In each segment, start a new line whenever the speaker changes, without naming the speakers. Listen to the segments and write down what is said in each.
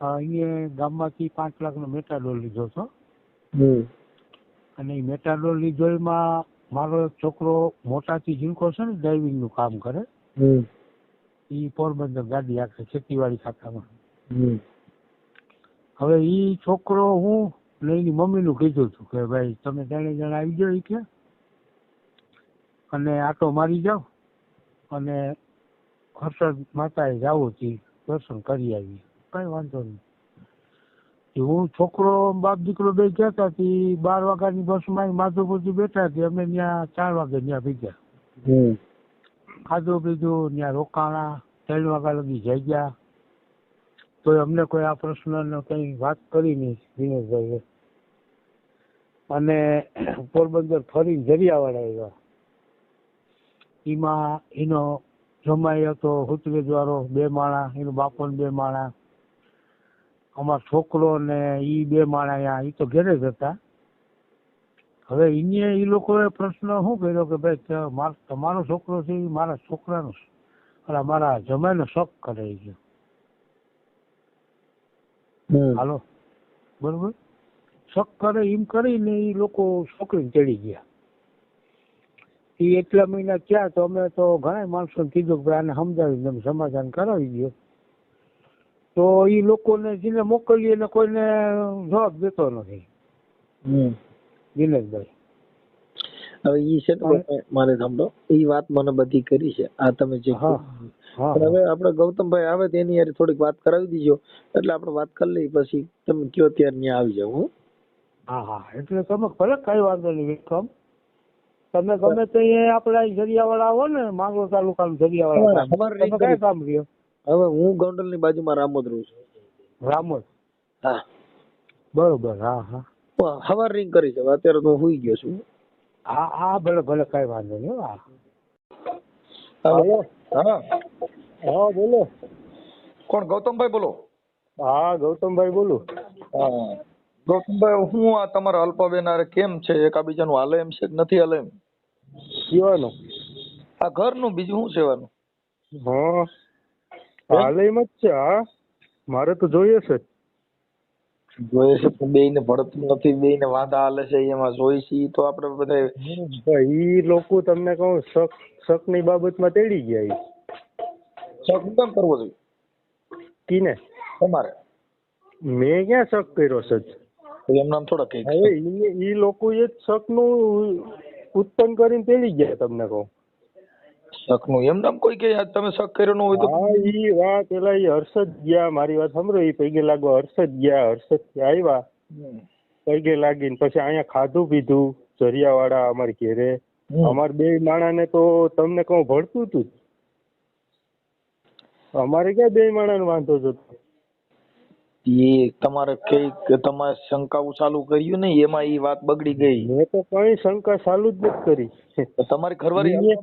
અહીંયા ગામમાંથી 5 લાખનો મેટાડોર લીધો હતો. અને એ મેટાડોર લીધો એમાં મારો એક છોકરો મોટાથી ઝીણકો છે ને, ડ્રાઇવિંગનું કામ કરે. એ પોરબંદર ગાડી રાખે ખેતીવાડી ખાતામાં. હવે એ છોકરો હું ને એની મમ્મીનું કીધું હતું કે ભાઈ તમે 3 જણા આવી જાઓ કે અને આટો મારી જાઓ અને હર્ષદ માતાએ જાવું હતી દર્શન કરી આવીએ, કઈ વાંધો નહીં. હું છોકરો બાપ દીકરો બે ગયા હતા. 12 વાગ્યાની બસમાં માધવપુરથી બેઠા હતી. અમે ત્યાં 4 વાગે ત્યાં ભેગ્યા, ખાધું પીધું, ત્યાં રોકાણા, 3 વાગ્યા લગી જઈ ગયા. તો અમને કોઈ આ પ્રશ્ન કઈ વાત કરી નહીં દિનેશભાઈએ. અને પોરબંદર ફરીને જરિયાવાડા આવ્યા. એમાં એનો જમાઈ હતો હુતરેજ વાળો 2 માણા, એનો બાપો 2 માણા, અમારો છોકરો ને એ 2 માણા. એ તો ઘેરે જ હતા. હવે એને એ લોકોએ પ્રશ્ન શું કર્યો કે ભાઈ તમારો છોકરો છે એ મારા છોકરાનો મારા જમાઈનો શક કરે છે. હાલો બરોબર, શક કરે એમ કરીને એ લોકો છોકરીને ચડી ગયા. એ એટલા મહિના થયા તો અમે તો ઘણા માણસોને કીધું કે આને સમજાવી તમે સમાધાન કરાવી દો. તો એ લોકોને જેને મોકલીએ ને કોઈને જવાબ દેતો નથી દિનેશભાઈ.
હવે ઈ છે ને મારે સાંભળો, ઈ વાત મને બધી કરી છે આ તમે જે. હવે આપણે ગૌતમભાઈ આવે તેની યાર થોડીક વાત કરાવી દીજો એટલે આપણે વાત કરી લઈએ, પછી તમે કયો ત્યારે ત્યાં આવી જાવ.
હા એટલે તમે ભલે કઈ વાંધો નહીં વિક્રમ, તમે ગમે તો આપડા જરિયાવાળા આવો ને, માંગરોળ તાલુકાનું જરિયાવાળા કઈ કામ રહ્યો.
હવે હું ગોંડલ ની બાજુમાં રામોદ રહું છું.
રામોદ?
હા
બરોબર. હા
હવાર રિંગ કરી છે, અત્યારે તો હુઈ ગયો છું.
હા ભલે કઈ વાંધો નહીં.
હાલો.
હા બોલો.
કોણ? ગૌતમભાઈ બોલો?
હા ગૌતમભાઈ બોલું.
ગૌતમભાઈ હું આ તમારા અલ્પાબેન આરે કેમ છે, એકાબીજાનું હાલે એમ છે કે નથી હાલે એમ?
કેવાનું?
આ ઘરનું, બીજું શું સેવાનું?
હા હાલે એમ જ છે. હા મારે તો જોઈએ છે.
જોઈએ છે પણ બે ને ભળતું નથી, બે ને વાંધા હાલે છે એમાં જોઈ છે તો આપણે બધા.
ઈ લોકો તમને કહું શક ની બાબતમાં તેડી ગયા.
શક કેમ કરવો જોઈએ?
કીને?
તમારે.
મેં ક્યાં શક કર્યો છે?
એમ નામ થોડા કઈ.
હવે ઈ લોકો એ જ શક નું ઉત્પન્ન કરીને તેડી ગયા તમને કહું.
શક નું એમ નામ કોઈ કે તમે શક કર્યો ન હોય તો?
હા ઈ વાત પેલા ઈ હર્ષદ ગયા, મારી વાત સાંભળો, ઈ પૈગે લાગવા હર્ષદ ગયા, હર્ષદ આવ્યા પૈગે લાગીને પછી અહીંયા ખાધું પીધું જરિયાવાડા અમારી ઘેરે. અમારે 2 માણા ને તો તમને કહું ભળતું હતું. અમારે ક્યાં 2 માણા નો વાંધો હતો?
એ તમારે કઈ તમારે શંકાઓ ચાલુ કર્યું ને એમાં ઈ વાત બગડી ગઈ.
મેં તો કઈ શંકા ચાલુ જ નથી કરી.
તમારી ઘરવાળી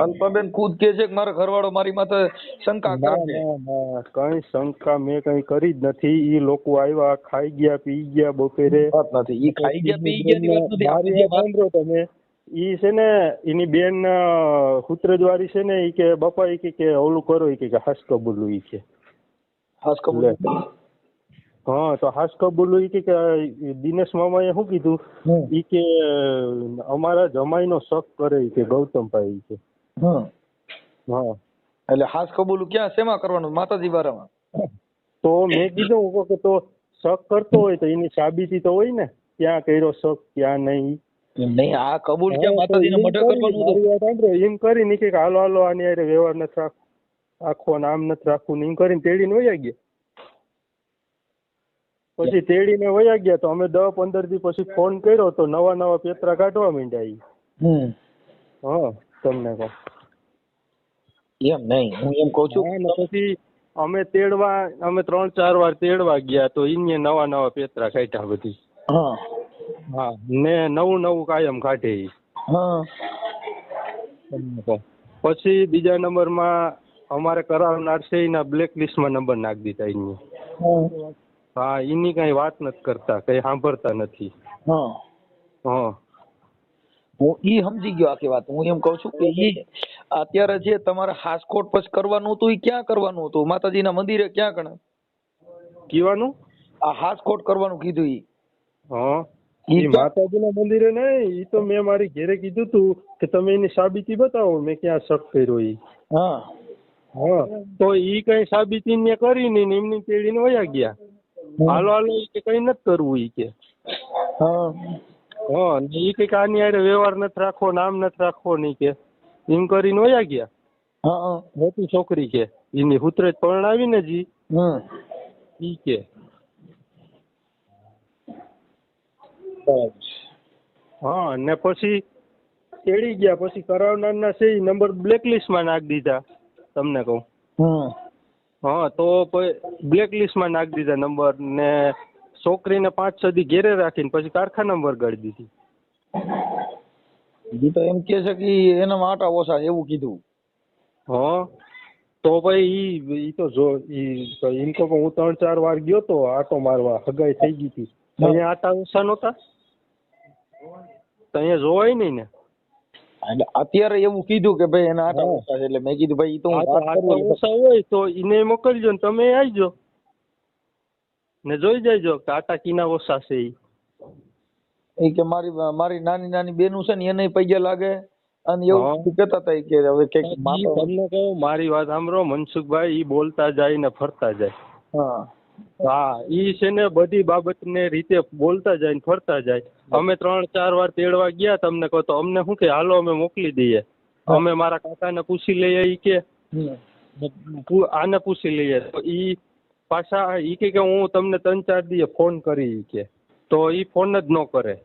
અલ્પાબેન ખુદ કે છે કે મારો ઘરવાળો મારી માથે શંકા કરે છે.
કઈ શંકા મેં કઈ કરી જ નથી. ઈ લોકો આવ્યા, ખાઈ ગયા, પી ગયા બપોરે.
નથી ઈ ખાઈ ગયા પી ગયા ની વાત નથી.
મારી વાત સાંભળો તમે. ઈ છે ને એની બેન હુતરેજવારી છે ને, ઈ કે બાપા ઈ કે ઓલું કરો, ઈ કે હાસ કબૂલું. ઈ કે
હાસ કબૂલ?
હા તો હાસ કબૂલું. ઈ કે દિનેશ મામાએ શું કીધું? ઈ કે અમારા જમાઈ નો શક કરે કે ગૌતમભાઈ કે. હા
એટલે હાસ કબૂલું ક્યાં શેમાં કરવાનું? માતાજી વારામાં?
તો મેં કીધું કે તો શક કરતો હોય તો એની સાબિતી તો હોય ને, ક્યાં કર્યો શક ક્યાં નહીં.
નહીં આ કબૂલ ક્યાં માતાજીને મઢે કરવાનું?
એમ કરીને કે હાલો આની હારે વ્યવહાર નથી રાખવો, નામ નથી રાખવું એમ કરીને તેડીને વયા ગયા. પછી તેડીને વયા ગયા તો અમે 10-15 દી પછી ફોન કર્યો તો નવા પેતરા કાઢવા માંડ્યા. હા તમને કહું
એમ નહીં, હું એમ કઉ છું.
પછી અમે 3-4 વાર તેડવા ગયા તો એને નવા પેતરા કાઢ્યા બધી. હા ને નવું કાયમ કાઢે. પછી બીજા નંબરમાં અમારે કરાવનાર છે એના બ્લેક લિસ્ટમાં નંબર નાખી દીધા એને. હા એની કઈ વાત નથી કરતા, કઈ સાંભળતા નથી.
હું ઈ સમજી ગયો આખી વાત. હું એમ કઉ છું કે ઈ અત્યારે જે તમારે હાસકોટ પછી કરવાનું હતું એ ક્યાં કરવાનું હતું? માતાજીના મંદિરે ક્યાં કણે?
કીવાનું
આ હાસખોટ કરવાનું કીધું ઈ
હા
ઈ
ઈ માતાજીના મંદિરે નહીં, ઈ તો મેં મારી ઘેરે કીધું તું કે તમે એની સાબિતી બતાવો, મેં ક્યાં શક કર્યો ઈ.
હા
હા તો ઈ કઈ સાબિતી ને કરી નહીં ને એમની તેડીને વયા ગયા. હાલો હાલો ઈ કે કઈ નથી કરવું ઈ કે.
હા
હા ને ઈ કે આની હારે વ્યવહાર નથી રાખવો, નામ નથી રાખવો નહીં કે એમ કરીને વયા ગયા.
હા
મોટી છોકરી કે એની હુતરે પરણાવી ને જી ઈ કે. હા ને પછી તેડી ગયા, પછી કરાવનારના છે ઈ નંબર બ્લેકલિસ્ટ માં નાખી દીધા તમને કહું. હા તો બ્લેકલિસ્ટ માં નાખી દીધા નંબર ને છોકરીને 5-6 દી ઘેરે રાખીને પછી કારખાનામાં વરગાડી દીધી.
ઈ તો એમ કે છે કે એના આટા ઓછા એવું કીધું.
હા તો ભાઈ ઈ તો જો ઈ એમ તો હું 3-4 વાર ગયો તો આટો મારવા, હગાઈ થઈ ગઈ હતી. અહીંયા આટા ઓછા નહોતા તો અહીંયા જોવાય નહીં ને.
અત્યારે એવું કીધું કે ભાઈ એના આટા ઓછા છે એટલે મેં કીધું ભાઈ ઈ તો
આટા ઓછા હોય તો એને મોકલજો ને તમે આવજો ને જોઈ જાયજો કે આટા કીના ઓછા છે ઈ.
કે મારી નાની નાની બેનું છે ને એને પૈયા લાગે અને એવું કહેતા હતા કે હવે
તમને કહું મારી વાત સાંભળો મનસુખભાઈ, ઈ બોલતા જાય ને ફરતા જાય. હા ઈ છે ને બધી બાબતને રીતે બોલતા જાય ને ફરતા જાય. અમે 3-4 વાર તેડવા ગયા તમને કહો તો અમને શું કે હાલો અમે મોકલી દઈએ, અમે મારા કાકાને પૂછી લઈએ ઈ કે આને પૂછી લઈએ તો ઈ પાછા ઈ કે હું તમને 3-4 દિવસે ફોન કરી ઈ કે. તો ઈ ફોન જ ન કરે.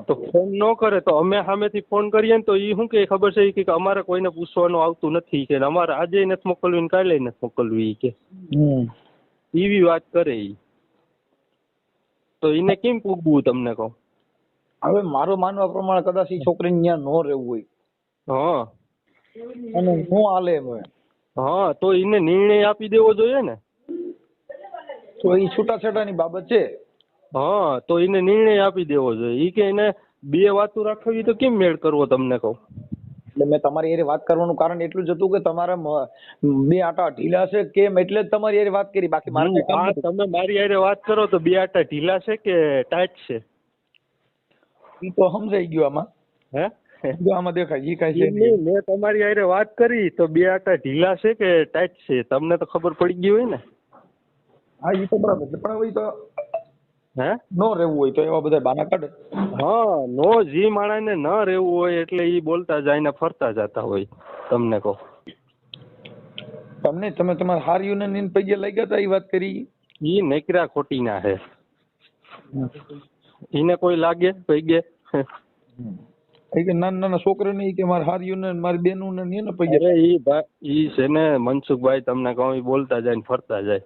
તો ફોન ન કરે તો અમે સામેથી ફોન કરીએ ને તો ઈ શું કે ખબર છે કે અમારે કોઈને પૂછવાનું આવતું નથી કે અમારે આજે નથી મોકલવી ને કાલે નથી મોકલવી ઈ કે. એવી વાત કરે ઈ. તો એને કેમ પૂગવું તમને કહું.
હવે મારું માનવા પ્રમાણે કદાચ ઈ છોકરીને ત્યાં ન રહેવું હોય.
હા
અને હું હાલે એમ.
હા તો એને નિર્ણય આપી દેવો જોઈએ ને.
તો ઈ છૂટાછેડાની બાબત છે.
હા તો એને નિર્ણય આપી દેવો જોઈએ. ઈ કે એને 2 વાતો રાખવી તો કેમ મેળ કરવો તમને કહું.
એટલે મેં તમારી એ વાત કરવાનું કારણ એટલું જ હતું કે તમારા 2 આટા ઢીલા છે કેમ એટલે જ તમારી એ વાત કરી. બાકી મારે
તમે મારી હારે વાત કરો તો 2 આટા ઢીલા છે કે ટાઈટ છે
ઈ તો સમજાઈ ગયું આમાં.
હે
આમાં દેખાય ઈ કાઈ છે નહીં.
મેં તમારી હારે વાત કરી તો 2 આટા ઢીલા છે કે ટાઈટ છે તમને તો ખબર પડી ગઈ હોય ને.
હા ઈ તો બરાબર છે પણ હવે તો
હે
નો રહેવું હોય તો એવા બધા બાના કાઢે.
હા નો જી માણસને ન રહેવું હોય એટલે ઈ બોલતા જાય ને ફરતા જતા હોય તમને કહો.
તમે તમારા હાર યુનિયન પૈયા લઈ ગયા હતા એ વાત કરી.
ઈ નકરા ખોટી ના હે. ઈને કોઈ લાગે પૈગે
કે નાના છોકરાને કે મારા હાર યુનિયન મારી બેનું ને એને પૈયા.
અરે ઈ છે ને મનસુખભાઈ તમને કહું ઈ બોલતા જાય ને ફરતા જાય.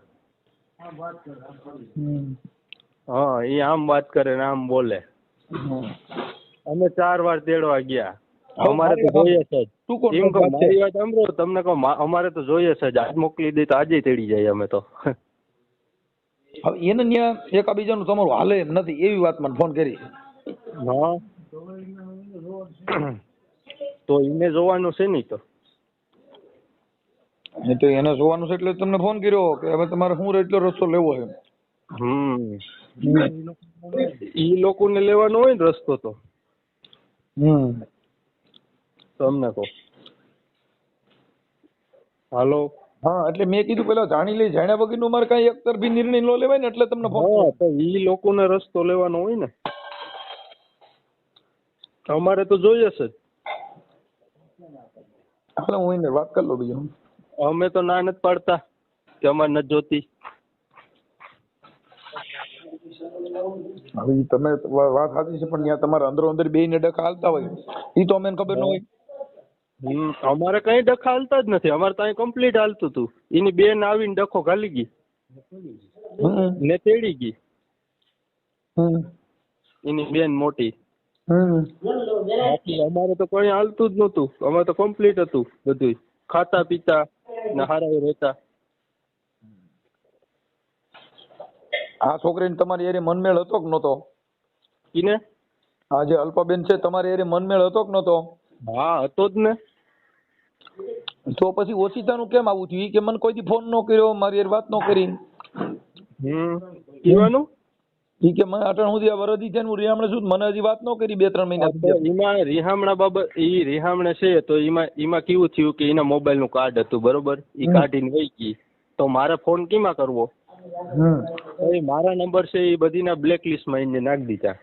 હા ઈ આમ વાત કરે ને આમ બોલે. અમે 4 વાર તેડવા ગયા, અમારે તો જોઈએ છે જ. એમ કહો મારી વાત સાંભળો તમને કહું અમારે તો જોઈએ છે જ. આજ મોકલી દે તો આજે તેડી જાય અમે તો.
હવે એને ત્યાં એકાબીજાનું તમારું હાલે એમ નથી એવી વાત મને ફોન કરી.
હા તો એને જોવાનું છે નહીં તો.
તો એને જોવાનું છે એટલે તમને ફોન કર્યો કે હવે તમારે શું એટલો રસ્તો લેવો છે.
ઈ લોકોને લેવાનો હોય ને રસ્તો તો તમને કહો. હાલો
હા એટલે મેં કીધું પેલા જાણી લઈ, જાણ્યા વગરનું મારે કઈ એકતરફી નિર્ણય ન લેવાય ને એટલે તમને ફોન.
તો ઈ લોકોને રસ્તો લેવાનો હોય ને. અમારે તો જોઈએ છે.
હાલો હું એને વાત કરી લઉં બીજું.
અમે તો ના નથી પાડતા કે અમારે નથી જોતી.
હવે તમે વાત સાચી છે પણ ત્યાં તમારા અંદરો અંદર બે ને ડખા હાલતા હોય ઈ તો અમને ખબર ન હોય.
અમારે કઈ ડખા હાલતા જ નથી. અમારે ત્યાં કમ્પ્લીટ હાલતું હતું. એની બેન આવીને ડખો ઘાલી ગઈ ને તેડી ગઈ. એની બેન મોટી. અમારે તો કઈ હાલતું જ નતું. અમારે તો કમ્પ્લીટ હતું બધું, ખાતા પીતા ને હારા રહેતા.
આ છોકરીને તમારી એરે મનમેળ હતો કે નતો?
ઈને
આ જે અલ્પાબેન છે તમારી એરે મનમેળ હતો કે નતો?
હા હતો જ ને.
તો પછી ઓછીતાનું કેમ આવું થયું કે મને કોઈ દી ફોન ન કર્યો, મારી એરે વાત ન કરી?
કીવાનું
ઈ કે મને અટણ સુધી આ વરદી છે ને હું રિહામણે છું મને હજી વાત ન કરી 2-3 મહિના
તો એમાં રિહામણા બાબત ઈ રિહામણે છે તો એમાં કેવું થયું કે એના મોબાઈલ નું કાર્ડ હતું બરોબર ઈ કાઢીને વહી ગઈ તો મારે ફોન કેમાં કરવો એ મારા નંબર છે એ બધીના બ્લેક લિસ્ટમાં એને નાખી દીધા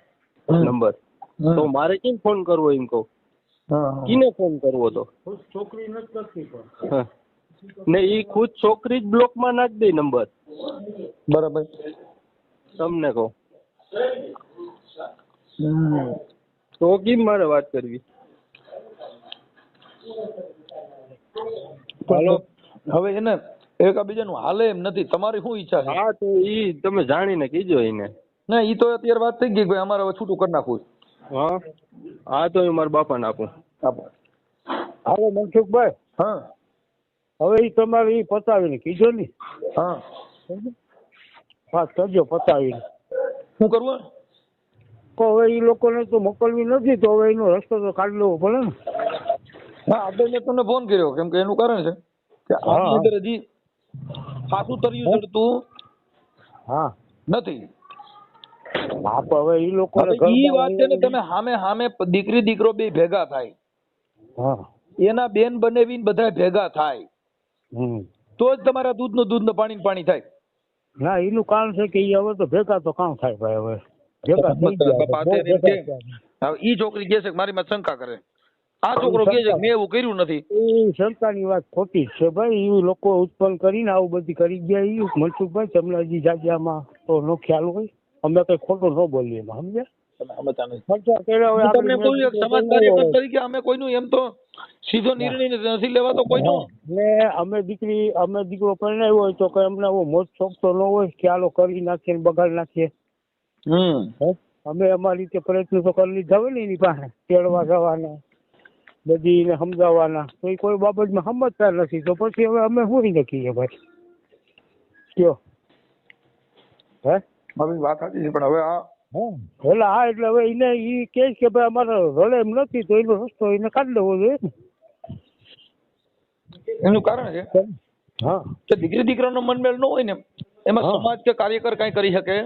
નંબર તો મારે કેમ ફોન કરવો એમ કહું કીને ફોન કરવો તો
છોકરી નથી કરતી
ને ઈ ખુદ છોકરી જ બ્લોકમાં નાખી દે નંબર
બરાબર
તમને કહું તો કેમ મારે વાત કરવી
હાલો હવે એને એકબીજાનું હાલે એમ નથી તમારી શું ઈચ્છા છે
હા તો ઈ તમે જાણીને કીજો એને
ના ઈ તો અત્યારે વાત થઈ ગઈ ભાઈ અમારે હવે છૂટું કરી નાખવું
હા હા તો હું મારા બાપાને આપું
આપો
હાલો મનસુખભાઈ
હા
હવે ઈ તમારે ઈ પતાવીને કીધો ને
હા
વાત કરજો પતાવીને
શું કરવું
તો હવે ઈ લોકોને તો મોકલવી નથી તો હવે એનો રસ્તો તો કાઢી લેવો પડે ને
હા આપણે મેં તમને ફોન કર્યો કેમ કે એનું કારણ છે કે આની અંદર હજી સાચું તર્યું ચડતું
હા
નથી
હા તો હવે ઈ લોકોને
હવે ઈ વાત છે ને તમે સામે દીકરી દીકરો બે ભેગા થાય
હા
એના બેન બનેવીને બધા ભેગા થાય તો જ તમારા દૂધ ને પાણી થાય
ના એનું કારણ છે કે ઈ હવે તો ભેગા તો કામ થાય ભાઈ હવે ભેગા થઈ ગયા
હવે ઈ છોકરી કહે છે કે મારી માં શંકા કરે આ છોકરો કહે છે કે મેં એવું કર્યું નથી
એ શંકાની વાત ખોટી છે ભાઈ એ લોકો ઉત્પન્ન કરીને આવું બધી કરી ગયા ઈ મનસુખભાઈ તમને હજી જાજ્યામાં તો નો ખ્યાલ હોય અમે કઈ ખોટું ન બોલીએ એમાં સમજ્યા
તમને કોઈ સમાજ કાર્યકર તરીકે અમે કોઈનું એમ તો સીધો નિર્ણય નથી લેવાતો કોઈનો
ને અમે દીકરો પરણાવ્યો હોય તો કઈ અમને મોજ શોખ તો ન હોય ખ્યાલો કરી નાખીએ બગાડ નાખીએ અમે અમારી રીતે પ્રયત્ન તો કરી લીધા હોય ને એની પાસે તેડવા જવાના બધી એને સમજાવવાના તો એ કોઈ બાબતમાં સમજતા નથી તો પછી હવે અમે શું નક્કીએ ભાઈ કયો હે
મારી વાત સાચી છે પણ હવે આ
એટલે હા એટલે હવે એને એ કહે કે ભાઈ અમારે રડે એમ નથી તો એનો રસ્તો એને કાઢી લેવો જોઈએ ને
એનું કારણ છે
હા
કે દીકરી દીકરાનો મનમેળ ન હોય ને એમાં સમાજ કે કાર્યકર કઈ કરી શકે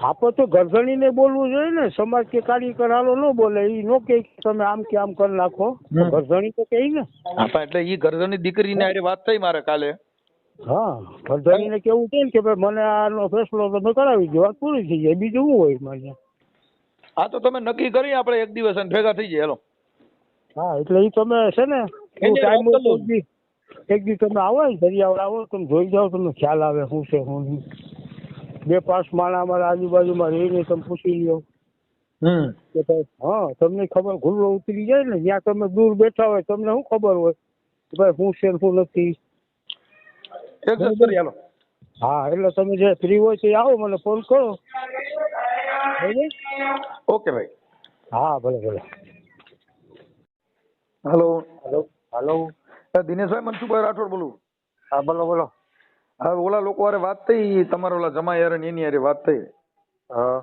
આપણે તો ગરધણીને બોલવું જોઈએ ને સમાજ કે કાર્યકર હાલો ન બોલે એ નો કે તમે આમ કે આમ કરી નાખો ગરધણી તો કહે ને
હા એટલે ઈ ગરધણી દીકરીને આરે વાત થઈ મારે કાલે
હા ગરધણીને કેવું છે ને કે ભાઈ મને આનો ફેસલો તમે કરાવી દો વાત પૂરી થઈ જાય બીજું શું હોય મારે
હા તો તમે નક્કી કરી આપણે એક દિવસ ભેગા થઈ જાય હેલો
હા એટલે એ તમે છે ને ટાઈમ એક દી તમે આવો ને દરિયાવાળ આવો તમે જોઈ જાઓ તમને ખ્યાલ આવે શું છે શું નહીં 2-5 માણસ અમારા આજુબાજુમાં રહીને તમે પૂછી લ્યો કે ભાઈ હા તમને ખબર ગુલ્લો ઉતરી જાય ને જ્યાં તમે દૂર બેઠા હોય તમને શું ખબર હોય કે ભાઈ શું છે શું નથી હા એટલે તમે જે ફ્રી હોય તો આવો મને ફોન કરો
ઓકે ભાઈ
હા ભલે ભલે
હેલો
હેલો
દિનેશભાઈ મનસુખભાઈ રાઠોડ બોલું
હા બોલો
હા ઓલા લોકો હારે વાત થઈ તમારા ઓલા જમાઈ હારે એની હારે વાત થઈ
હા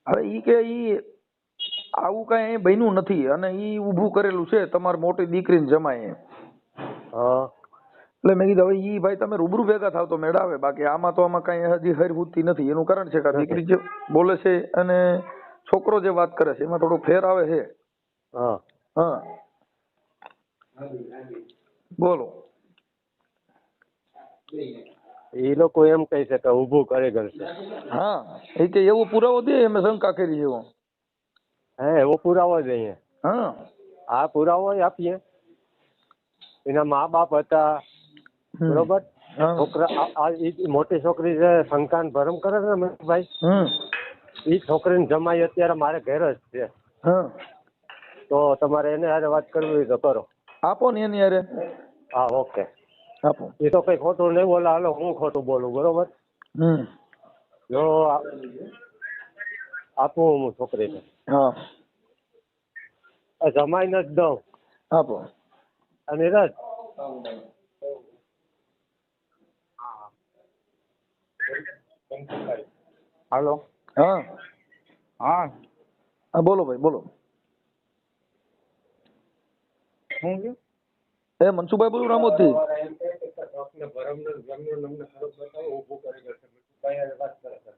હવે ઈ કે ઈ આવું કઈ અહીં બન્યું નથી અને ઈ ઊભું કરેલું છે તમારી મોટી દીકરીને જમાઈ
હા
એટલે મેં કીધું હવે ઈ ભાઈ તમે રૂબરૂ ભેગા થાવ તો મેળ આવે બાકી આમાં તો આમાં કઈ હજી હરહુતી નથી એનું કારણ છે કે દીકરી જે બોલે છે અને છોકરો જે વાત કરે છે એમાં થોડો ફેર આવે છે
હા
હા બોલો
એ લોકો એમ કહી છે કે ઊભું કરે છે
હા એ કે એવો પુરાવો દે અમે શંકા કરી એવો
હે એવો પુરાવો જ અહીંયા
હા
આ પુરાવો આપીએ એના મા બાપ હતા બરોબર છોકરા મોટી છોકરી છે શંકાન ભરમ કરે છે ને ભાઈ એ છોકરીને જમાઈ અત્યારે મારે ઘેર જ છે તો તમારે એને હારે વાત કરવી હોય તો કરો
આપો ને એની હારે
હા ઓકે
આપો
એ તો કઈ ખોટું નહીં બોલે હાલો હું ખોટું બોલું બરોબર જો આપું હું છોકરીને હા જમાઈને જ દઉં
આપો
અને રજ હાલો
હા
હા
હા બોલો ભાઈ બોલો
શું છે
એ મનસુખભાઈ બોલું રામોદ થી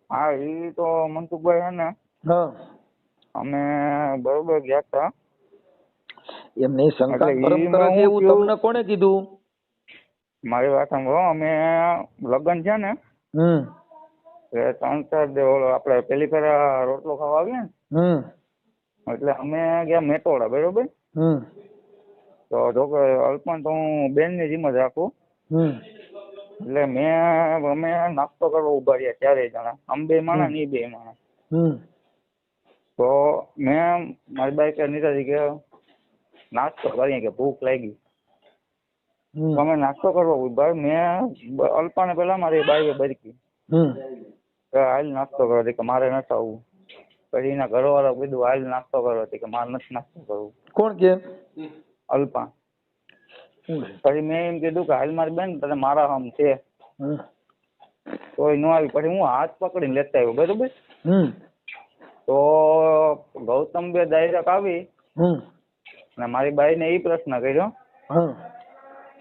હા એ તો મનસુખભાઈ છે ને
હા
અમે બરોબર ગયા હતા
એમ નહીં, શંકા
એટલે
ભરમ
ઈ
કરે
માં
છે
હું
એવું
થયું,
તમને કોણે કીધું?
મારી વાત સાંભળો, અમે લગ્ન છે ને એ 3-4 ઓલો આપણે પેલી ફેર રોટલો ખાવા આવીએ ને એટલે અમે ગયા મેટોડા, બરોબર. તો જો કે અલ્પન તો હું બેનની જેમ જ રાખું, એટલે અમે નાસ્તો કરવા ઉભા રહ્યા 4 જણા, અમે 2 માણસ ને 2 માણસ. તો મેં મારી બાઈ કે નીતાજી કે નાસ્તો કરીએ કે ભૂખ લાગી. તો અમે નાસ્તો કરવા ઉભા. મેં અલ્પાને પેલા મારી બાઈએ બરકી કે હાલ નાસ્તો કરો કે મારે નથી આવવું. પછી એના ઘરવાળા કીધું હાલ નાસ્તો કરો કે મારે નથી નાસ્તો કરવું.
કોણ કે?
અલ્પા. પછી મેં એમ કીધું કે હાલ મારી બેન તને મારા આમ છે તોય ન આવી. પછી હું હાથ પકડીને લેતા આવ્યો, બરોબર. તો ગૌતમ બે ડાયરેક્ટ આવી અને મારી બાઈને એ પ્રશ્ન કર્યો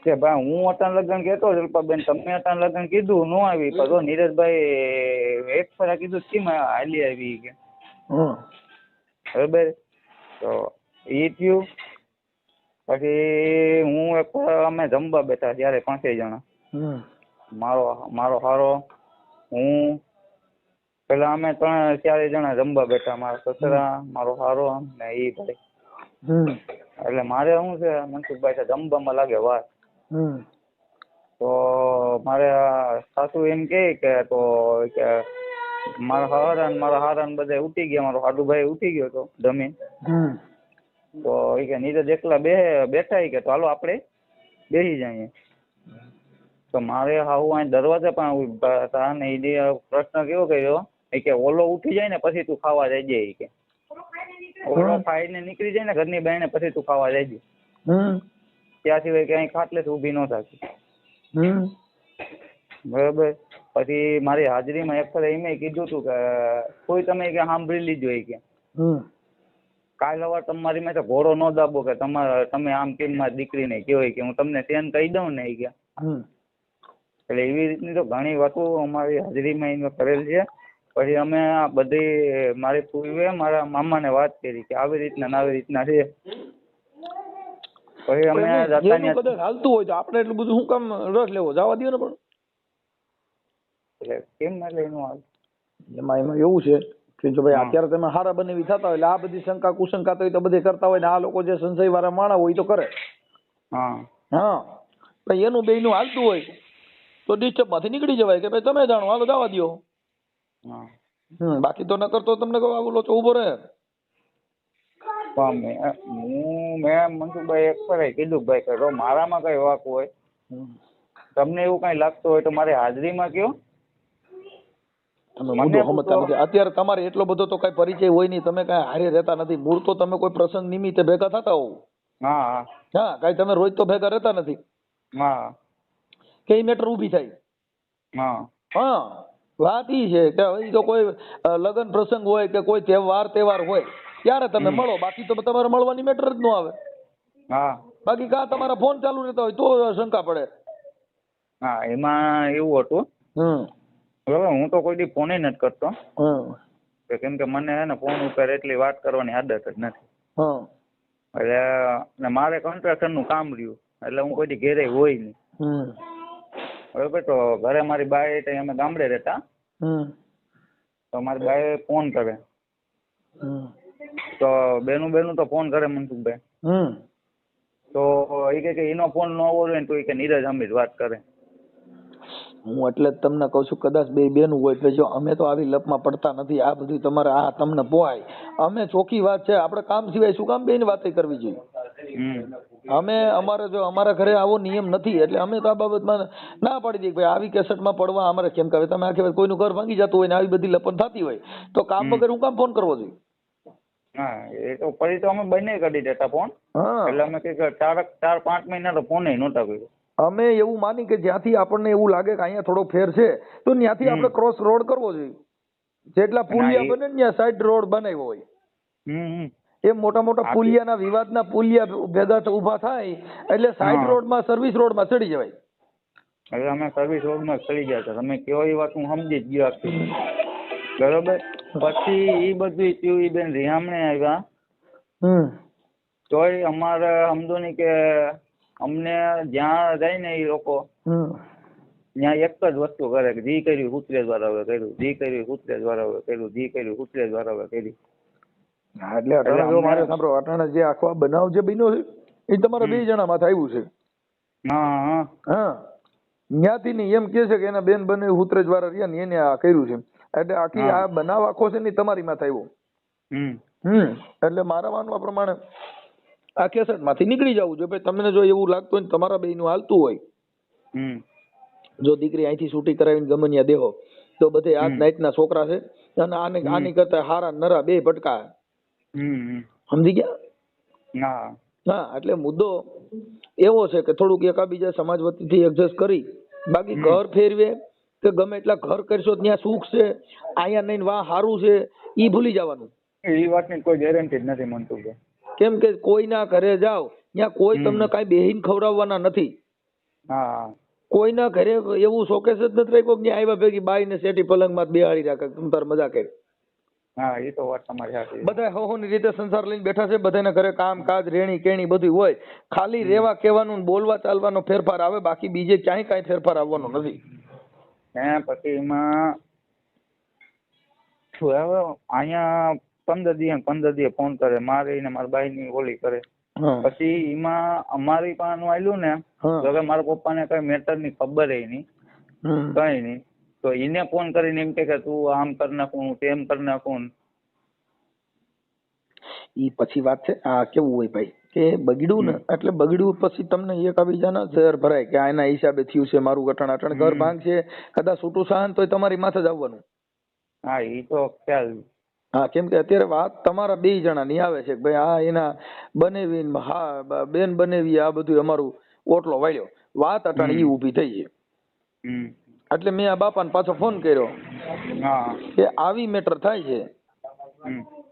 કે ભાઈ હું અટાણ લગ્ન કહેતો અલ્પાબેન, તમે અટાણ લગ્ન કીધું ન આવી, તો નીરજભાઈ એક ફરા કીધું કેમ હાલી આવી કે, બરોબર. તો એ થયું. પછી હું એક અમે જમવા બેઠા ત્યારે 5 જણા, મારો હારો, હું, પેલા અમે 3-4 જણા જમવા બેઠા, મારા સસરા, મારો હારો ને એ ભાઈ. એટલે મારે શું છે મનસુખભાઈ જમવામાં લાગે વાર. તો મારે સાસુ એમ કે તો કે મારા હારા બધા ઉઠી ગયા, મારો હાડુભાઈ ઉઠી ગયો તો જમીન. તો એ કે નીરજ એકલા બેઠા કે તો હાલો આપણે બેસી જઈએ. તો મારે હાવું અહીં દરવાજા પણ ઉભા હતા ને એ પ્રશ્ન કેવો કર્યો કે ઓલો ઉઠી જાય ને પછી તું ખાવા જઈ જાય કે, ઓલો ખાઈને નીકળી જાય ને ઘરની બહેને પછી તું ખાવા જઈ જાય, ત્યાં સિવાય ક્યાંય ખાટલે ઊભી ન થાતી, બરોબર. પછી મારી હાજરીમાં એક ફરે એમ કીધું હતું કે કોઈ તમે કે સાંભળી લીધું કે કાલ સવાર તમારી મેં ઘોડો ન દાબો કે તમે આમ કેમ મારી દીકરીને કહેવાય કે હું તમને તેન કહી દઉં ને કે. એટલે એવી રીતની તો ઘણી વાતો અમારી હાજરીમાં એને કરેલ છે. પછી અમે આ બધી મારી પૂર્વે મારા મામાને વાત કરી કે આવી રીતના છે. પછી અમે
હાલતું હોય તો આપણે એટલું બધું શું કામ રસ લેવો, જવા દો ને. પણ
એટલે કેમ એટલે એનું હાલ
એમાં એવું છે કે જો ભાઈ અત્યારે તમે હારા બનેવી થતા હોય એટલે આ બધી શંકા કુશંકા તો બધે કરતા હોય ને આ લોકો જે સંશય વાળા માણા હોય તો કરે. હા ભાઈ એનું બેયનું હાલતું હોય તો ડિસ્ટર્બ માંથી નીકળી જવાય કે ભાઈ તમે જાણો હાલો જવા દો. બાકી તો નકર તો તમને કહો આવું લોચો ઉભો રહે.
મેં મનસુખભાઈ એક ફરે કીધું ભાઈ કે મારામાં કઈ વાક હોય, તમને એવું કઈ લાગતું હોય તો મારી હાજરીમાં કયો.
અત્યારે તમારે એટલો બધો તો કઈ પરિચય હોય નહીં, તમે કઈ હારે રહેતા નથી, મૂળ તો તમે કોઈ પ્રસંગ નિમિત્તે ભેગા થતા હોવ. હા કઈ તમે રોજ તો ભેગા રહેતા નથી. કે મેટર ઉભી થાય. હા વાત ઈ છે કે એ તો કોઈ લગ્ન પ્રસંગ હોય કે કોઈ તહેવાર હોય ત્યારે તમે મળો, બાકી તો તમારે મળવાની મેટર જ ન આવે. બાકી કા તમારા ફોન ચાલુ રહેતા હોય તો શંકા પડે.
એમાં એવું હતું હવે હું તો કોઈ દી ફોન નથી કરતો, કેમ કે મને હે ને ફોન ઉપર એટલી વાત કરવાની આદત જ નથી. એટલે મારે કન્સ્ટ્રક્શન નું કામ રહ્યું એટલે હું કોઈ દી ઘેરે હોય નહીં, બરોબર. તો ઘરે મારી બાઈ અમે ગામડે રહેતા, તો મારી બાઈ ફોન કરે તો બેનું તો ફોન કરે મનસુખભાઈ. તો એ કે એનો ફોન ન હોય ને તો એ કે નીરજ અમીર વાત કરે.
હું એટલે જ તમને કહું છું કદાચ બે બેનું હોય એટલે જો અમે તો આવી લપમાં પડતા નથી. આ બધું તમારે આ તમને પોહાય, અમે ચોખ્ખી વાત છે આપણે કામ સિવાય શું કામ બેની વાત કરવી જોઈએ. અમે અમારે જો અમારા ઘરે આવો નિયમ નથી એટલે અમે તો આ બાબતમાં ના પાડી દઈએ ભાઈ આવી કેસેટમાં પડવા અમારે કેમ કે તમે આખી વાત કોઈનું ઘર ભાંગી જતું હોય ને આવી બધી લપન થતી હોય તો કામ વગર હું કામ ફોન કરવો જોઈએ.
એ તો પછી તો અમે બંને કરી દેતા ફોન, એટલે અમે કઈ 4-5 મહિના તો ફોન નહોતા કર્યો. અમે
એવું માની કે જ્યાંથી આપણને એવું લાગે કે અહીંયા થોડો ફેર છે તો ત્યાંથી આપણે ક્રોસ રોડ કરવો જોઈએ. જેટલા પુલિયા બને ને ત્યાં સાઈડ રોડ બનાવ્યો હોય એ મોટા મોટા પુલિયાના વિવાદના પુલિયા ભેગા ઉભા થાય એટલે સાઈડ રોડમાં સર્વિસ રોડમાં ચડી જવાય.
હવે અમે સર્વિસ રોડમાં ચડી ગયા હતા. તમે કેવો એ વાત હું સમજી જ ગયો આખી. બરોબર. પછી એ બધું થયું. એ બેન રિહામણે આવ્યા તોય અમારે સમજો ને કે અમને જ્યાં જાય ને એ લોકો ત્યાં એક જ વસ્તુ કરે કે જી કર્યું કૂતરેજ વાળાએ કર્યું, જી કર્યું કૂતરેજ વાળાએ કર્યું, જી કર્યું કૂતરેજ વાળાએ કર્યું.
એટલે અટાણે જો મારે સાંભળો, અટાણે જે આખો બનાવ જે બન્યો છે એ તમારા 2 જણા માથે આવ્યું છે.
હા
ત્યાંથી ની એમ કે છે કે એના બેન બને ઉતરેજ વાળા રહ્યા ને એને આ કર્યું છે. એટલે આખી આ બનાવ આખો છે ને તમારી માથે આવ્યો. એટલે મારા માનવા પ્રમાણે આ કેસેટ માંથી નીકળી જવું જોઈએ. તમને જો એવું લાગતું હોય તમારા બેયનું હાલતું હોય, જો દીકરી અહીંથી છૂટી કરાવીને ગમે ત્યાં દેહો તો બધે આ નાઈટના છોકરા છે અને આની કરતા હારા નરા 2 ભટકા. સમજી ગયા? હા. એટલે મુદ્દો એવો છે કે થોડુંક એકાબીજા સમાજ વતીથી એડજસ્ટ કરી, બાકી ઘર ફેરવે કે ગમે એટલા ઘર કરશો ત્યાં સુખ છે, અહીંયા નહીં વાહ સારું છે ઈ ભૂલી જવાનું.
એ વાતની કોઈ ગેરંટી જ નથી મનસુખભાઈ.
કેમ કે કોઈના ઘરે જાઓ ત્યાં કોઈ તમને કઈ બેહીન ખવડાવવાના નથી. કોઈના ઘરે એવું શોકેસ જ નથી રાખ્યો કે આવ્યા ભેગી બાઈ ને શેઠી પલંગમાં બેહાડી રાખે તમે તાર મજા કરી.
હા, એ તો વાત તમારી સાચી.
બધા હોહોની રીતે સંસાર લઈને બેઠા છે. બધાના ઘરે કામ કાજ રેણી કેણી બધું હોય. ખાલી રેવા કહેવાનું બોલવા ચાલવાનો ફેરફાર આવે, બાકી બીજે ક્યાંય કાંઈ ફેરફાર આવવાનો નથી.
પછી એમાં શું હવે અહીંયા 15 દિવસે ફોન કરે મારે ને મારા બાઈ ની ઓલી કરે. પછી એમાં અમારી પાનું આવેલું ને તો મારા પપ્પાને કઈ મેટર ની ખબર નહીં કઈ નહીં, તો એને ફોન કરીને એમ કે તું આમ કરી નાખું તેમ કરી નાખું.
ઈ પછી વાત છે. આ કેવું હોય ભાઈ કે બગડ્યું ને એટલે બગડ્યું પછી તમને એકાબીજાના ઝેર ભરાય કે આના હિસાબે થયું છે મારું અટણ ઘર ભાંગ છે, કદાચ છૂટું સહન તોય તમારી માથે જ આવવાનું.
હા, એ તો ખ્યાલ.
હા, કેમ કે અત્યારે વાત તમારા 2 જણાની આવે છે કે ભાઈ આ એના બનેવી હા બેન બનેવી આ બધું અમારું ઓટલો વાળ્યો. વાત અટાણી ઈ ઊભી થઈ છે. એટલે મેં આ બાપાને પાછો ફોન કર્યો કે આવી મેટર થાય છે.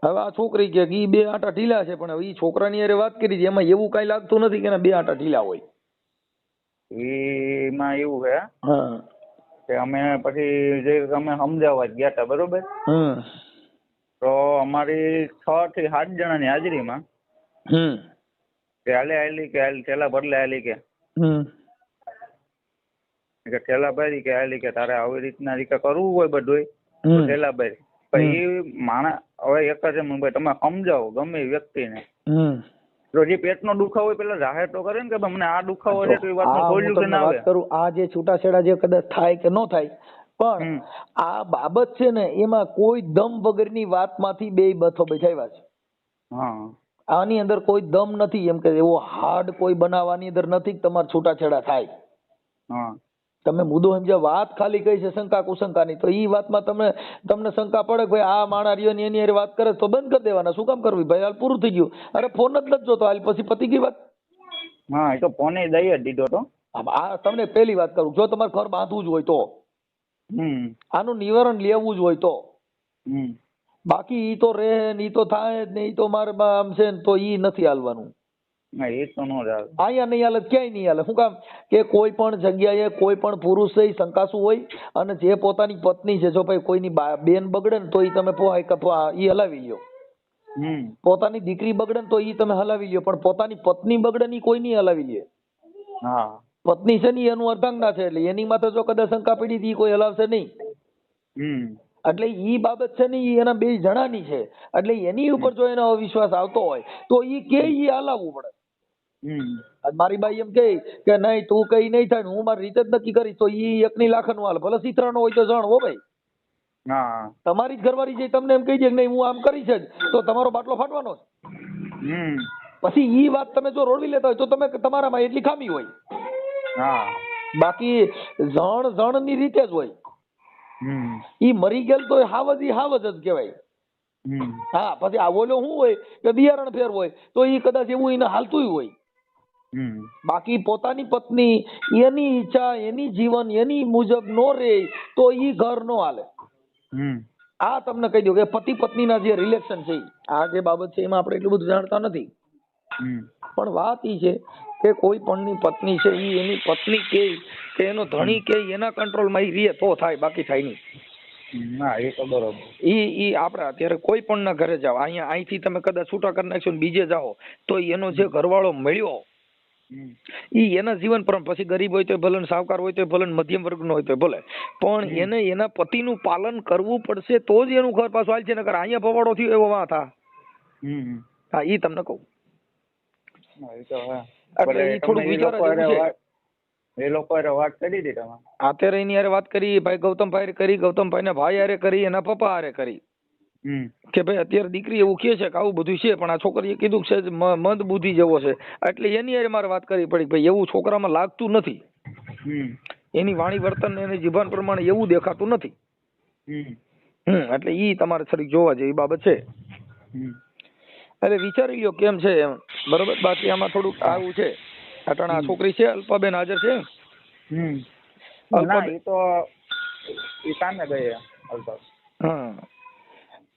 હવે આ છોકરી કે ઈ 2 આંટા ઢીલા છે, પણ હવે ઈ છોકરાની હારે વાત કરી છે એમાં એવું કઈ લાગતું નથી કે એના 2 આંટા ઢીલા હોય.
એમાં એવું છે કે અમે પછી જે અમે સમજાવવા ગયા હતા બરોબર, તો અમારી 6 થી 7 જણાની હાજરીમાં હાલે હાલી કે ઠેલા બદલે હાલી કે ઠેલા ભરી કે હાલી કે તારે આવી રીતના રીતે કરવું હોય બધું ઠેલા ભરી. પછી માણસ હવે એક જ એમ ભાઈ તમે સમજાવો ગમે વ્યક્તિને, તો જે પેટનો દુખાવો હોય પેલા જાહેર તો કરે ને કે મને આ દુખાવો છે તો એ વાતનું સોલ્યુશન આવે. વાત કરું
આ જે છૂટાછેડા જે કદાચ થાય કે ન થાય, પણ આ બાબત છે ને એમાં કોઈ દમ વગરની વાતમાંથી 2 બથો બેઠાવ્યા છે. આની અંદર કોઈ દમ નથી, એમ કે એવો હાર્ડ કોઈ બનાવવાની અંદર નથી કે તમારે છૂટાછેડા થાય. તમે મુદ્દો સમજ્યા, વાત ખાલી કઈ છે શંકા કુશંકાની, તો ઈ વાતમાં તમને શંકા પડે ભાઈ આ માણા રહ્યો ને એની હારે વાત કરે તો બંધ કરી દેવાના. શું કામ કરવી ભાઈ, હાલ પૂરું થઈ ગયું. અરે ફોન જ નથી જોતો હાલ પછી પતી ગઈ વાત.
હા, એ તો ફોને દઈ જ દીધો તો.
આ તમને પહેલી વાત કરું, જો તમારે ઘર બાંધવું જ હોય તો આનું નિવારણ લેવું જ હોય તો, બાકી ઈ તો રહે ને ઈ તો થાય જ ને ઈ તો મારે આમ છે ને તો ઈ નથી હાલવાનું. અહીંયા નહીં હાલે ક્યાંય નહીં હાલે. શું કામ કે કોઈ પણ જગ્યાએ કોઈ પણ પુરુષ શંકાસુ હોય અને જે પોતાની પત્ની છે, જો ભાઈ કોઈની બેન બગડે ને તો ઈ તમે ઈ હલાવી લ્યો, પોતાની દીકરી બગડે ને તો ઈ તમે હલાવી લ્યો, પણ પોતાની પત્ની બગડે ને કોઈ નહીં હલાવી લે. પત્ની છે ને એનું અર્ધાંગના છે, એટલે એની માથે જો કદાચ શંકા પડી હતી કોઈ હલાવશે નહીં. એટલે ઈ બાબત છે ને ઈ એના 2 જણાની છે, એટલે એની ઉપર જો એનો અવિશ્વાસ આવતો હોય તો ઈ કે ઈ હલાવવું પડે. મારી બાઈ એમ કે નહીં તું કઈ નહીં થાય હું મારી રીતે જ નક્કી કરીશ, તો ઈ એકની લાખનું હાલ ભલે સીતરાનો હોય તો જાણ હો ભાઈ. તમારી જ ઘરવાળી જે તમને એમ કહી દે કે નહીં હું આમ કરીશ જ, તો તમારો બાટલો ફાટવાનો છે. પછી ઈ વાત તમે જો રોડવી લેતા હોય તો તમે તમારામાં એટલી ખામી હોય. બાકી જણ ની રીતે જ હોય. ઈ મરી ગયેલ તો હાવજ જ કહેવાય. હા, પછી આ ઓલો શું હોય કે બિયારણ ફેર હોય તો ઈ કદાચ એવું એને હાલતું હોય. બાકી પોતાની પત્ની એની ઈચ્છા એની જીવન એની મુજબ નો રે તો ઈ ઘર નો હાલે. આ તમને કહી દઉં કે પતિ પત્નીના જે રિલેશન છે આ જે બાબત છે એમાં આપણે એટલું બધું જાણતા નથી, પણ વાત ઈ છે કે કોઈ પણની પત્ની છે ઈ એની પત્ની કે એનો ધણી કે એના કંટ્રોલમાં ઈ રહે તો થાય, બાકી થાય નહીં.
ના એ તો બરોબર.
ઈ આપણે અત્યારે કોઈ પણ ના ઘરે જાઓ, અહીંથી તમે કદાચ છૂટા કરી નાખશો ને બીજે જાઓ તો એનો જે ઘરવાળો મળ્યો ઈ એના જીવન પર, પછી ગરીબ હોય તો ભલે, સાવકાર હોય તો ભલે, મધ્યમ વર્ગનો હોય તો ભલે, પણ એને એના પતિનું પાલન કરવું પડશે તો જ એનું ઘર પાછું હાલ છે. નકર અહીંયા ભવાડો થયો એવો વાત. હા ઈ તમને કહું. એટલે ઈ થોડું વિચાર છે.
એ લોકો વાત કરી હતી તમે?
અત્યારે એની હારે વાત કરી, ભાઈ ગૌતમભાઈ કરી, ગૌતમભાઈ ના ભાઈ હારે કરી, એના પપ્પા હારે કરી કે ભાઈ અત્યારે દીકરી એવું કહે છે કે આવું બધું છે, પણ આ છોકરીએ કીધું છે મંદ બુદ્ધિ જેવો છે. એટલે એની હારે મારે વાત કરવી પડી, ભાઈ એવું છોકરામાં લાગતું નથી, એની વાણી વર્તન એની જીવન પ્રમાણે એવું દેખાતું નથી. એટલે ઈ તમારે થોડીક જોવા જેવી બાબત છે. એટલે વિચારી લ્યો કેમ છે એમ, બરોબર. બાકી આમાં થોડુંક આવું છે. અટાણા છોકરી છે અલ્પાબેન હાજર છે? હા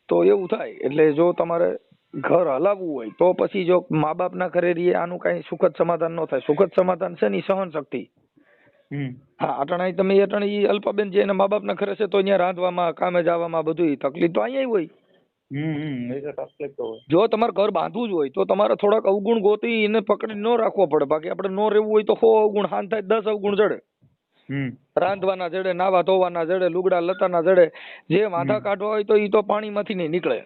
તો એવું થાય. એટલે જો તમારે ઘર હલાવવું હોય તો પછી જો મા બાપ ના ઘરે રહીએ, આનું કઈ સુખદ સમાધાન ન થાય. સુખદ સમાધાન છે ને સહન શક્તિ. હા અટાણા તમે અટાણી અલ્પાબેન જે એના મા બાપ ના ઘરે છે તો અહીંયા રાંધવામાં, કામે જવામાં બધું તકલીફ તો અહીંયા હોય. જો તમારે ઘર બાંધવું જ હોય તો તમારે થોડાક અવગુણ ગોતી એને પકડી ન રાખવો પડે. બાકી આપણે ન રહેવું હોય તો 100 અવગુણ, હાન થાય 10 અવગુણ જડે. રાંધવાના જડે, નાવા ધોવાના જડે, લુગડા લતાના જડે, જે વાંધા કાઢવા હોય તો ઈ તો પાણીમાંથી નહીં નીકળે.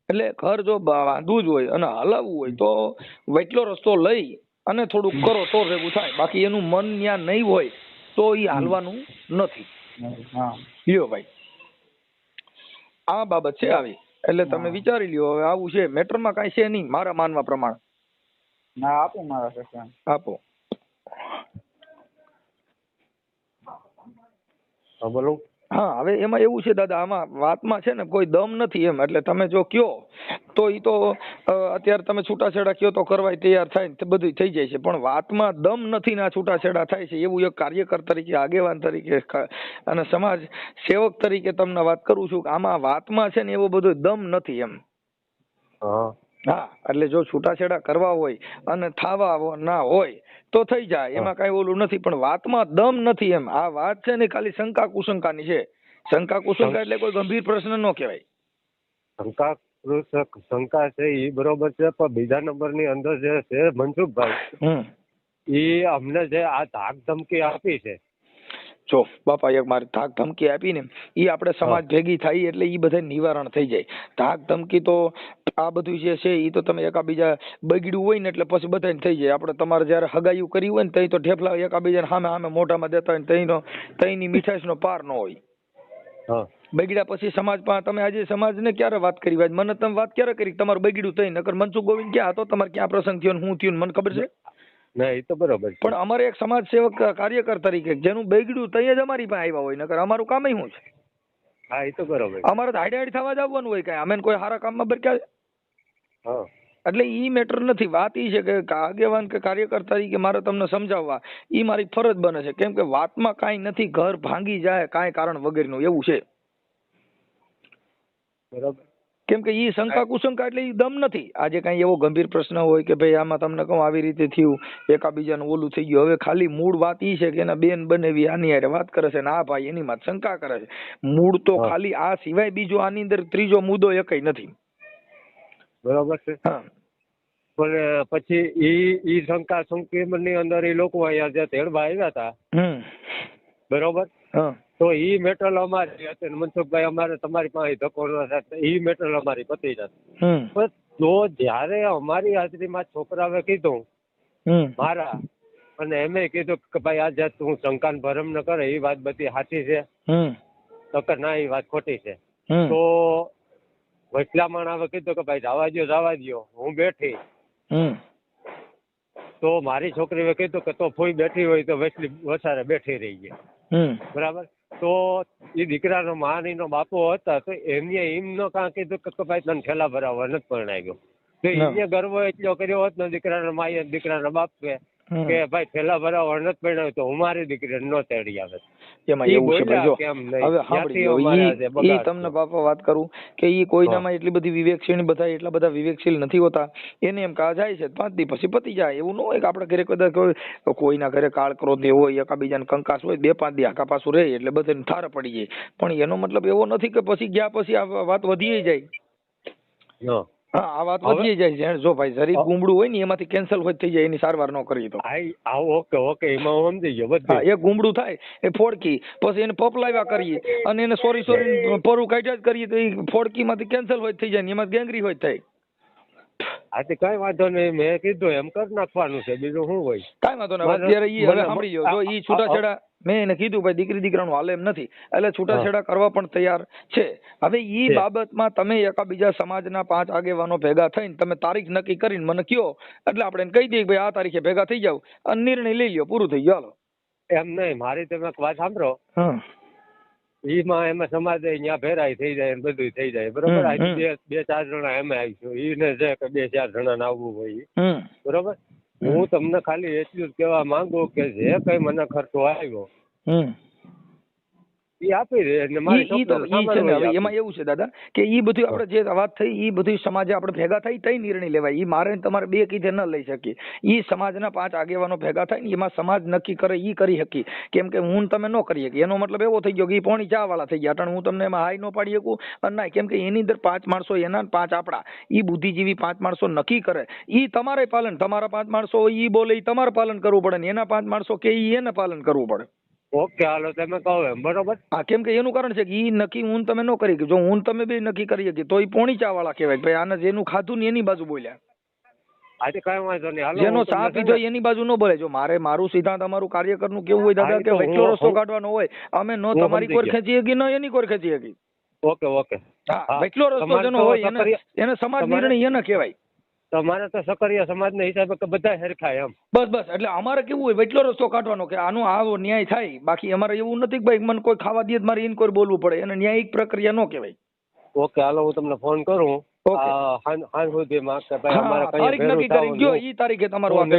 એટલે ઘર જો બાંધવું જ હોય અને હલાવવું હોય તો વૈટલો રસ્તો લઈ અને થોડુંક કરો તો ભેગું થાય. બાકી એનું મન ત્યાં નહીં હોય તો ઈ હાલવાનું નથી. લ્યો ભાઈ આ બાબત છે આવી. એટલે તમે વિચારી લ્યો. હવે આવું છે મેટરમાં કાંઈ છે નહીં મારા માનવા પ્રમાણે.
ના આપો મારા સસરા
આપો.
બોલો.
હા હવે એમાં એવું છે દાદા, આમાં વાતમાં છે ને કોઈ દમ નથી એમ. એટલે તમે જો કયો તો ઈ તો અત્યારે તમે છૂટાછેડા કયો તો કરવાય તૈયાર થાય ને બધું થઈ જાય છે, પણ વાતમાં દમ નથી ને આ છૂટાછેડા થાય છે. એવું એક કાર્યકર તરીકે, આગેવાન તરીકે અને સમાજ સેવક તરીકે તમને વાત કરું છું કે આમાં વાતમાં છે ને એવો બધો દમ નથી એમ. હા એટલે જો છૂટાછેડા કરવા હોય અને થાવા ના હોય તો થઈ જાય, એમાં કઈ ઓલું નથી. પણ વાતમાં દમ નથી એમ. આ વાત છે ને ખાલી શંકા કુશંકાની છે. શંકા કુશંકા એટલે કોઈ ગંભીર પ્રશ્ન ન કહેવાય.
શંકા છે એ બરોબર છે, પણ બીજા નંબરની અંદર જે છે મનસુખભાઈ, એ અમને જે આ ધાક ધમકી આપી છે.
જો બાપા એક મારી ધાક ધમકી આપી ને ઈ આપણે સમાજ ભેગી થાય એટલે ઈ બધા નિવારણ થઈ જાય. ધાક ધમકી તો આ બધું જે છે ઈ તો તમે એકાબીજા બગડ્યું હોય ને એટલે પછી બધાને થઈ જાય. આપણે તમારે જયારે હગાયું કરી હોય ને તઈ તો ઠેફલા એકાબીજાને સામે મોઢામાં દેતા હોય ને તઈની મીઠાશનો પાર ન હોય. બગડ્યા પછી સમાજ પાસે તમે આજે સમાજને ક્યારે વાત કરી? મને તમે વાત ક્યારે કરી તમારું બગડ્યું તઈ? નકર મનસુખ ગોવિંદ ક્યાં હતો? તમારે ક્યાં પ્રસંગ થયો ને શું થયું મને ખબર છે?
ના એ તો બરોબર.
પણ અમારે એક સમાજ સેવક કાર્યકર તરીકે જેનું બગડ્યું તઈ જ અમારી પાસે આવ્યા હોય. નકર અમારું કામ શું છે?
હા એ તો બરોબર.
અમારે તો હાડી થવા જ આવવાનું હોય. કઈ અમે કોઈ સારા કામમાં બરક્યા? એટલે ઈ મેટર નથી. વાત ઈ છે કે આગેવાન કે કાર્યકર તરીકે મારે તમને સમજાવવા ઈ મારી ફરજ બને છે. કેમ કે વાતમાં કાંઈ નથી, ઘર ભાંગી જાય કાંઈ કારણ વગરનું એવું છે.
બરોબર.
કેમ કે ઈ શંકા કુશંકા એટલે ઈ દમ નથી. આજે કઈ એવો ગંભીર પ્રશ્ન હોય કે ભાઈ આમાં તમને કહું આવી રીતે થયું, એકાબીજાનું ઓલું થઈ ગયું. હવે ખાલી મૂળ વાત ઈ છે કે એના બેન બનેવી આની હારે વાત કરે છે ને આ ભાઈ એની માં શંકા કરે છે. મૂળ તો ખાલી આ સિવાય બીજો આની અંદર ત્રીજો મુદ્દો એકય નથી.
બરોબર છે. પણ પછી ઈ શંકા સંકેમની અંદર એ લોકો અહીંયા જે તેડવા આવ્યા હતા, બરોબર, તો ઈ મેટલ અમારી હતી. મનસુખભાઈ અમારે તમારી પાસે ધક્કો ન થાય, ઈ મેટલ અમારી પતી જતી. પણ તો જયારે અમારી હાજરીમાં છોકરાએ કીધું મારા, અને એમે કીધું કે ભાઈ આજે તું શંકાન ભરમ ન કરે, એ વાત બધી સાચી છે તો ના એ વાત ખોટી છે. તો વચલામણ આવે કીધું કે ભાઈ જવા દો હું બેઠી. તો મારી છોકરીએ કીધું કે તો ફોઈ બેઠી હોય તો વચલી વસારે બેઠી રહી ગઈ. બરાબર. તો એ દીકરાનો માનીનો બાપો હતા તો એમને એમ ન કાં કીધું કે ભાઈ તને ઠેલા ભરાવવા નથી પરણાઈ ગયો. તો એને ગર્વ એટલો કર્યો હોત ને દીકરાના માએ દીકરાના બાપે કે ભાઈ પેલા ભરાવો નથી પડ્યો તો હું મારી દીકરી નો તેડી આવે.
એમાં એવું છે ભાઈ, જો હવે સાંભળી લો, ઈ તમને બાપા વાત કરું કે ઈ કોઈનામાં એટલી બધી વિવેકશીલ બધા એટલા બધા વિવેકશીલ નથી હોતા. એને એમ કહા જાય છે 5 દી પછી પતી જાય. એવું ન હોય કે આપણા ઘરે કદાચ કોઈના ઘરે કાળ ક્રોધ હોય, એકાબીજાને કંકાસ હોય, 2-5 દી આખા પાછું રહે એટલે બધાને ઠાર પડી જાય. પણ એનો મતલબ એવો નથી કે પછી ગયા પછી આ વાત વધી જાય. હા, આ વાત વધી જાય છે. જો ભાઈ જરી ગુમડું હોય ને એમાંથી કેન્સલ હોય થઈ જાય, એની સારવાર ન કરી તો.
ઓકે એમાં હું સમજી ગયો બધું.
હા, એ ગુમડું થાય એ ફોડકી, પછી એને પપલાવ્યા કરીએ અને એને સોરી પરું કાઢ્યા જ કરીએ તો એ ફોડકી માંથી કેન્સલ હોય થઈ જાય ને એમાં ગેંગરી હોય થાય.
હા, તે કઈ વાંધો નહીં, મેં કીધું એમ કરી નાખવાનું છે, બીજું શું હોય.
કઈ વાંધો નહીં. અત્યારે ઈ હવે સાંભળી ગયો, જો ઈ છૂટાછેડા મેં એને કીધું ભાઈ દીકરી દીકરાનું હાલે એમ નથી, એટલે છૂટાછેડા કરવા પણ તૈયાર છે. હવે ઈ બાબતમાં તમે એકાબીજા સમાજના 5 આગેવાનો ભેગા થઈને તમે તારીખ નક્કી કરીને મને કયો એટલે આપણે એને કહી દઈએ ભાઈ આ તારીખે ભેગા થઈ જાવ અને નિર્ણય લઈ લ્યો, પૂરું થઈ ગયું.
એમ નહીં, મારી તમે વાત સાંભળો. એમાં સમાજ અહીંયા ભેરાઈ થઈ જાય ને બધું થઈ જાય, બરોબર. આજે 2-4 જણા એમ આવીશું, એને છે કે 2-4 જણા આવવું હોય, બરોબર. હું તમને ખાલી એટલું જ કહેવા માંગુ કે જે કઈ મને ખર્ચો આવ્યો ઈ આપી દે.
એમાં એવું છે દાદા કે ઈ બધું આપણે જે વાત થઈ ઈ બધું સમાજે આપણે ભેગા થઈ તઈ નિર્ણય લેવાય. ઈ મારે તમારે બે કીધે ન લઈ શકીએ. ઈ સમાજના 5 આગેવાનો ભેગા થાય ને એમાં સમાજ નક્કી કરે ઈ કરી શકી. કેમ કે હું તમે ન કરી શકીએ. એનો મતલબ એવો થઈ ગયો કે ઈ પોણી ચા વાળા થઈ ગયા. હું તમને એમાં હાઈ ન પાડી શકું અને ના, કેમ કે એની અંદર 5 માણસો એના 5 આપણા. ઈ બુદ્ધિજીવી 5 માણસો નક્કી કરે ઈ તમારે પાલન, તમારા 5 માણસો ઈ બોલે ઈ તમારે પાલન કરવું પડે ને એના 5 માણસો કે ઈ એને પાલન કરવું પડે.
ઓકે, હાલો તમે કહો એમ, બરોબર.
હા, કેમ કે એનું કારણ છે કે ઈ નક્કી હું તમે ન કરી. જો હું તમે બે નક્કી કરી શકીએ તો ઈ પોણી ચા વાળા કહેવાય. ભાઈ આને જેનું ખાધું ને એની બાજુ બોલ્યા.
આજે કઈ વાંધો નહીં, હાલો.
જેનો ચા પીધો એની બાજુ ન બોલે. જો મારું સિદ્ધાંત અમારું કાર્યકરનું કેવું હોય દાદા કે વચલો રસ્તો કાઢવાનો હોય. અમે નો તમારી કોર ખેંચી શકી ન એની કોર ખેંચી શકી.
ઓકે.
હા, વચલો રસ્તો જેનો હોય એને સમાજ નિર્ણય એને કહેવાય.
તમારે તો સકરિયા સમાજના હિસાબે કે બધા હરખાય એમ.
બસ એટલે અમારે કેવું હોય વચલો રસ્તો કાઢવાનો કે આનો આવો ન્યાય થાય. બાકી અમારે એવું નથી કે ભાઈ મને કોઈ ખાવા દે મારે ઇનકોર બોલવું પડે. એને ન્યાયિક પ્રક્રિયા ન કહેવાય.
ઓકે, હાલો હું તમને ફોન કરું. હાલ સુધીમાં કે ભાઈ અમારે
તારીખ નક્કી કરી ગયો ઈ તારીખે તમારું